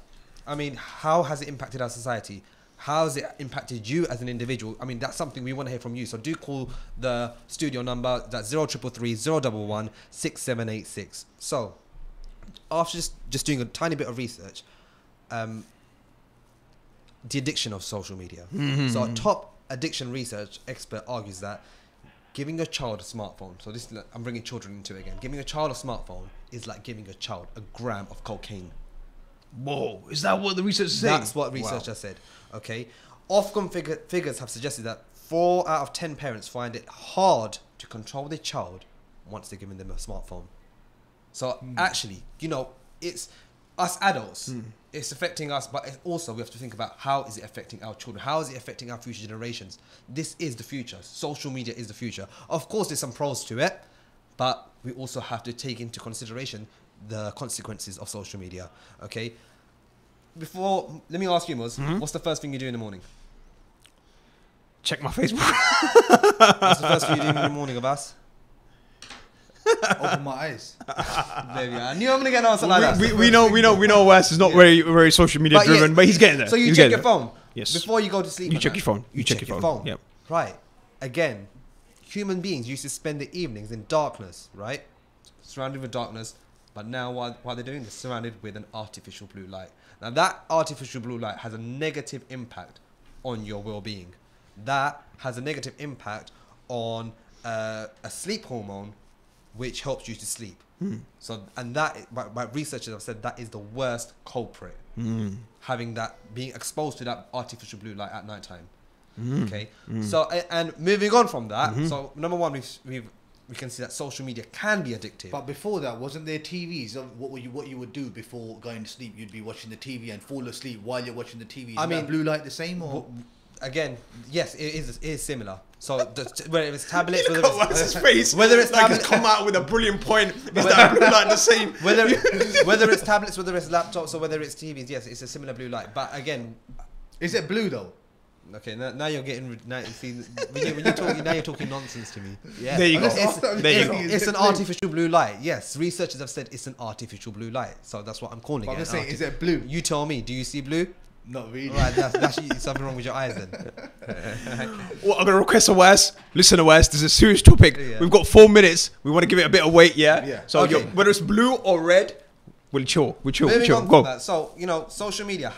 I mean, how has it impacted our society? How has it impacted you as an individual? I mean, that's something we want to hear from you. So do call the studio number. That's 0333 011 6786. So after just doing a tiny bit of research, the addiction of social media. So a top addiction research expert argues that giving a child a smartphone, so this I'm bringing children into it again. Giving a child a smartphone is like giving a child a gram of cocaine. Whoa, is that what the research is saying? That's what research has said. Okay, Ofcom figures have suggested that 4 out of 10 parents find it hard to control their child once they're giving them a smartphone. So actually, it's us adults. It's affecting us, but also we have to think about how is it affecting our children? How is it affecting our future generations? This is the future. Social media is the future. Of course, there's some pros to it, but we also have to take into consideration the consequences of social media. Okay. Let me ask you, Muz, what's the first thing you do in the morning? Check my Facebook. What's the first thing you do in the morning, Abbas? Open my eyes. There we are. I knew I'm gonna get an answer like that. We know Wes is not very social media driven, but he's getting there. So you check your phone. Yes. Before you go to sleep. You check your phone. You check your phone. Yep. Right. Again, human beings used to spend their evenings in darkness, right? Surrounded with darkness. But now what they're doing, they're surrounded with an artificial blue light. Now that artificial blue light has a negative impact on your well-being. That has a negative impact on a sleep hormone, which helps you to sleep. So, and that, by researchers have said that is the worst culprit. Having that, being exposed to that artificial blue light at night time. Okay. So, and moving on from that, so number one, we can see that social media can be addictive. But before that, wasn't there TVs? What you would do before going to sleep? You'd be watching the TV and fall asleep while you're watching the TV. Is that blue light the same or? Again, yes, it is similar. So whether it's tablets, whether it's tablets, come out with a brilliant point. Is that blue light the same? Whether it's tablets, whether it's laptops, or whether it's TVs, yes, it's a similar blue light. But again, is it blue though? Okay, now you're getting. Now, see, now you're talking nonsense to me. Yeah. There you go. It's an artificial blue light. Yes, researchers have said it's an artificial blue light. So that's what I'm calling it. I'm saying, is it blue? You tell me. Do you see blue? Not really. Right, that's something wrong with your eyes then. Well, I'm gonna request a Wes. Listen, to Wes. This is a serious topic. Yeah. We've got 4 minutes. We want to give it a bit of weight. Yeah. Yeah. So Okay. whether it's blue or red, we'll chill. Moving on Go. from that, so social media.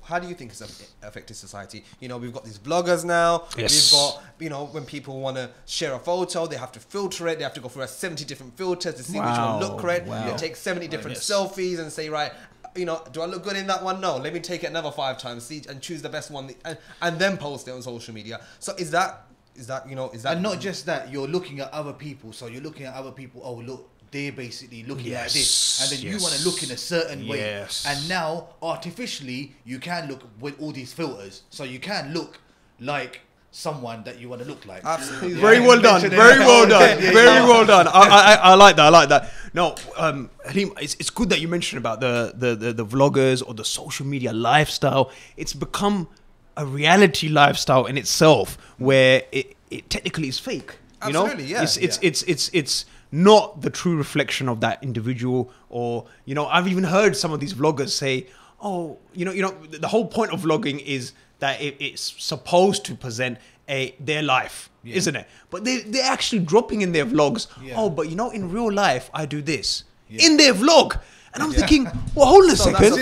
How do you think it's affected society? We've got these bloggers now. Yes. We've got, when people want to share a photo, they have to filter it. They have to go through 70 different filters to see which one look correct. They take 70 different selfies and say, right, do I look good in that one? No, let me take it another 5 times, see, and choose the best one, and then post it on social media. So is that? And not just that, you're looking at other people. So you're looking at other people. Oh, look. They're basically looking like this, and then you want to look in a certain way. And now, artificially, you can look with all these filters, so you can look like someone that you want to look like. Absolutely. Very well done. Very well done. Very well done. I like that. I like that. No, Halim, it's good that you mentioned about the vloggers or the social media lifestyle. It's become a reality lifestyle in itself, where it technically is fake. Absolutely, yeah. It's not the true reflection of that individual. Or I've even heard some of these vloggers say, oh, the whole point of vlogging is that it's supposed to present their life, isn't it? But they're actually dropping in their vlogs, oh, but in real life I do this in their vlog. And I'm thinking, well, hold on a second.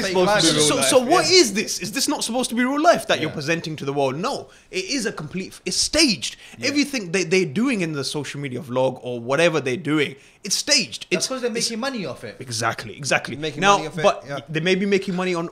So what is this? Is this not supposed to be real life that you're presenting to the world? No, it is it's staged. Everything they're doing in the social media vlog or whatever they're doing, it's staged. That's because they're making money off it. Exactly. Making money off it, but they may be making money on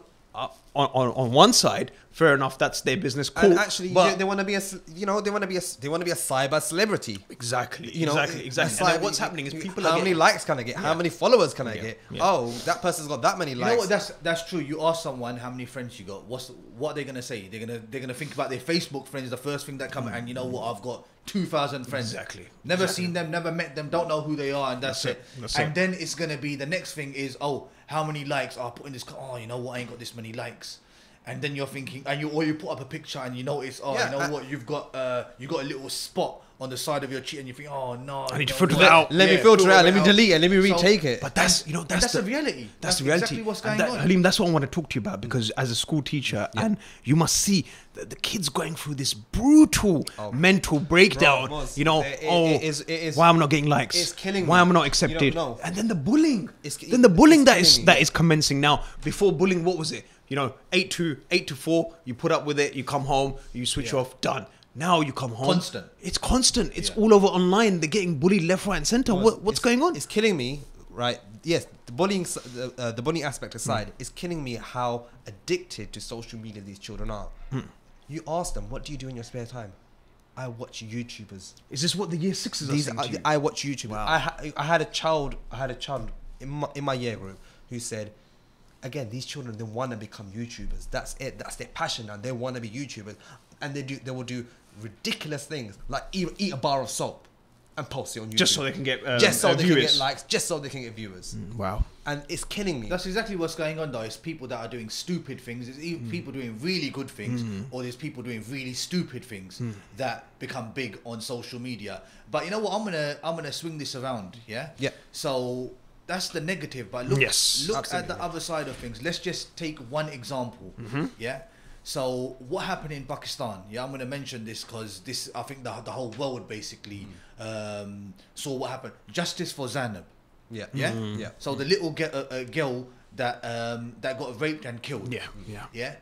one side. Fair enough, that's their business. Cool. And actually, they want to be a cyber celebrity. Exactly. Exactly. And then what's happening is people how many likes can I get? How many followers can I get? Oh, that person's got that many likes. You know what? That's true. You ask someone how many friends you got. What are they gonna say? They're gonna think about their Facebook friends. The first thing that come, and you know what? I've got 2,000 friends. Exactly. Never seen them. Never met them. Don't know who they are, and that's it. And then it's gonna be the next thing is, oh, how many likes? I put in this. Oh, you know what? I ain't got this many likes. And then you're thinking, and you put up a picture and you notice, you know what, you've got a little spot on the side of your cheek, and you think, oh no, I need to filter it out. Let me filter it out. Let me delete it. Let me retake it. But that's the reality. That's the reality. Exactly what's going on. Halim, that's what I want to talk to you about, because as a school teacher, and you must see the kids going through this brutal mental breakdown. Bro, why I'm not getting likes? It's killing me. Why I'm not accepted? And then the bullying. That is commencing now. Before bullying, what was it? 8 to 4, you put up with it, you come home, you switch off, done. Now you come home. Constant. It's constant. It's all over online. They're getting bullied left, right, and center. What's going on? It's killing me, right? Yes, the bullying aspect aside, it's killing me how addicted to social media these children are. You ask them, what do you do in your spare time? I watch YouTubers. Is this what the year 6s are saying to you? I watch YouTubers. Wow. I had a child in my year group who said, again, these children, they want to become YouTubers. That's it. That's their passion now. They want to be YouTubers. And they will do ridiculous things, like eat a bar of soap and post it on YouTube. Just so they can get viewers. Just so they can get likes. Just so they can get viewers. Wow. And it's killing me. That's exactly what's going on, though. It's people that are doing stupid things. It's even people doing really good things, or there's people doing really stupid things that become big on social media. But you know what? I'm gonna swing this around. Yeah. So that's the negative, but look at the other side of things. Let's just take one example. Yeah. So what happened in Pakistan? Yeah, I'm going to mention this because I think the whole world basically saw what happened. Justice for Zainab. Yeah. So the little girl that got raped and killed. Yeah.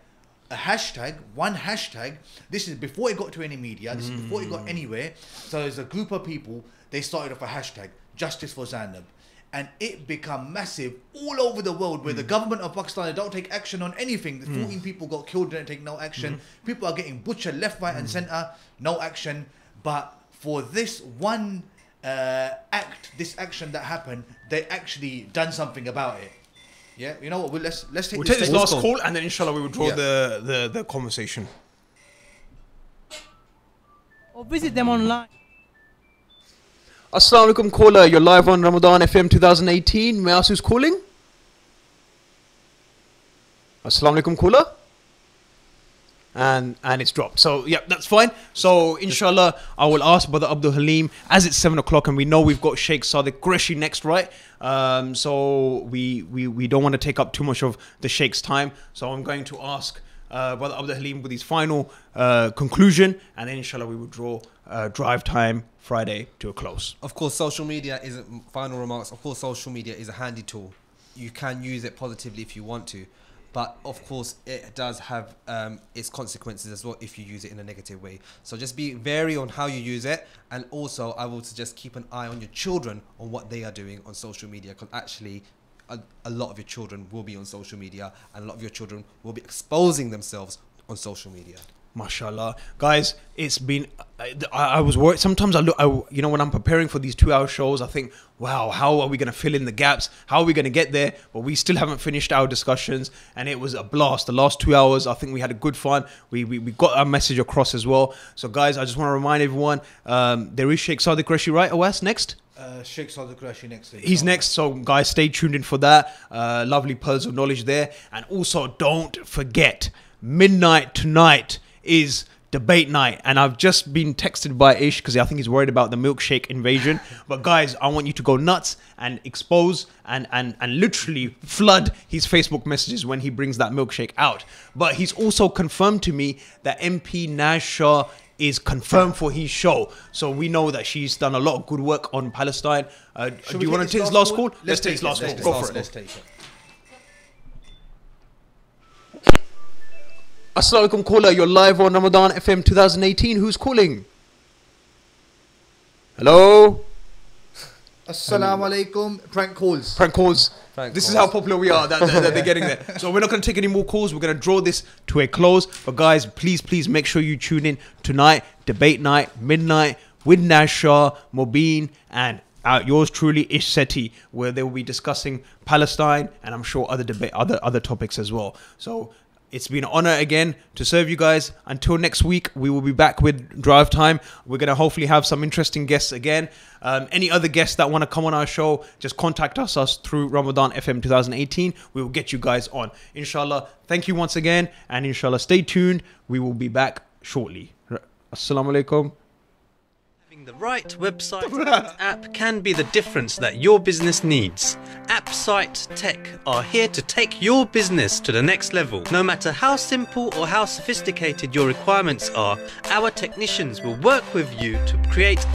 One hashtag. This is before it got to any media. This is before it got anywhere. So there's a group of people. They started off a hashtag, Justice for Zainab. And it became massive all over the world, where the government of Pakistan don't take action on anything. 14 people got killed, didn't take no action. People are getting butchered left, right, and center. No action. But for this one this action that happened, they actually done something about it. Yeah, you know what? Let's take this last call, and then inshallah we will draw the conversation. Or visit them online. Assalamu alaikum, caller. You're live on Ramadan FM 2018. May I ask who's calling? Assalamu alaikum, caller. and it's dropped. So yeah, that's fine. So inshallah, I will ask Brother Abdul Halim as it's 7 o'clock, and we know we've got Sheikh Sadiq Qureshi next, right? So we don't want to take up too much of the Sheikh's time. So I'm going to ask Brother Abdul Halim with his final conclusion, and then inshallah we will draw Drive Time Friday to a close. Of course, social media is final remarks. Of course, social media is a handy tool. You can use it positively if you want to, but of course it does have its consequences as well if you use it in a negative way. So just be wary on how you use it, and also I will suggest keep an eye on your children on what they are doing on social media, because actually a lot of your children will be on social media, and a lot of your children will be exposing themselves on social media. Mashallah, guys, it's been. I was worried. Sometimes you know, when I'm preparing for these 2-hour shows, I think, wow, how are we going to fill in the gaps? How are we going to get there? But we still haven't finished our discussions, and it was a blast. The last 2 hours, I think we had a good fun. We got our message across as well. So, guys, I just want to remind everyone, there is Sheikh Sadiq Qureshi, right? Awais next. Sheikh Sadiq Qureshi next. He's next, so guys, stay tuned in for that. Lovely pearls of knowledge there, and also don't forget, midnight tonight is debate night, and I've just been texted by Ish because I think he's worried about the milkshake invasion. But guys, I want you to go nuts and expose and literally flood his Facebook messages when he brings that milkshake out. But he's also confirmed to me that MP Naz Shah is confirmed for his show, so we know that she's done a lot of good work on Palestine. Do you want to take his last call? Let's take his last call. Go for it. Let's take it. Assalamu alaikum, caller. You're live on Ramadan FM 2018. Who's calling? Hello? Assalamu alaikum. Prank calls. Prank calls. This is how popular we are, that they're getting there. So we're not going to take any more calls. We're going to draw this to a close. But guys, please make sure you tune in tonight. Debate night, midnight, with Naz Shah, Mobeen, and yours truly, Ish Seti, where they will be discussing Palestine and I'm sure other topics as well. So it's been an honor again to serve you guys. Until next week, we will be back with Drive Time. We're going to hopefully have some interesting guests again. Any other guests that want to come on our show, just contact us through Ramadan FM 2018. We will get you guys on. Inshallah, thank you once again. And inshallah, stay tuned. We will be back shortly. Assalamu alaikum. The right website and app can be the difference that your business needs. AppSite Tech are here to take your business to the next level. No matter how simple or how sophisticated your requirements are, our technicians will work with you to create